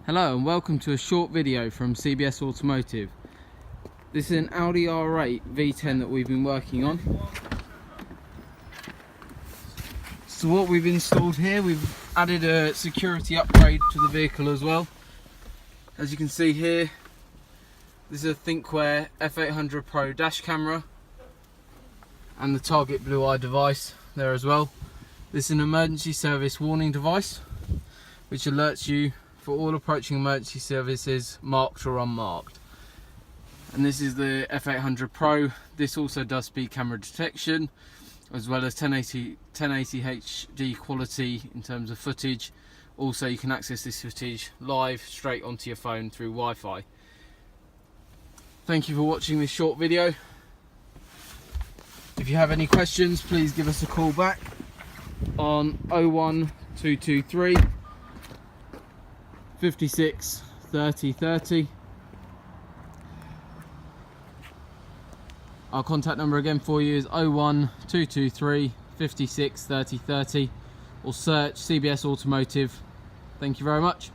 Hello and welcome to a short video from CBS Automotive. This is an Audi R8 V10 that we've been working on. So what we've installed here, we've added a security upgrade to the vehicle as well. As you can see here, this is a Thinkware F800 Pro dash camera and the target blue eye device there as well. This is an emergency service warning device which alerts you for all approaching emergency services, marked or unmarked. And this is the F800 Pro. This also does speed camera detection as well as 1080 HD quality in terms of footage. Also you can access this footage live straight onto your phone through Wi-Fi. Thank you for watching this short video. If you have any questions, please give us a call back on 01223 56 30 30. Our contact number again for you is 01223 56 30 30, or search CBS Automotive. Thank you very much.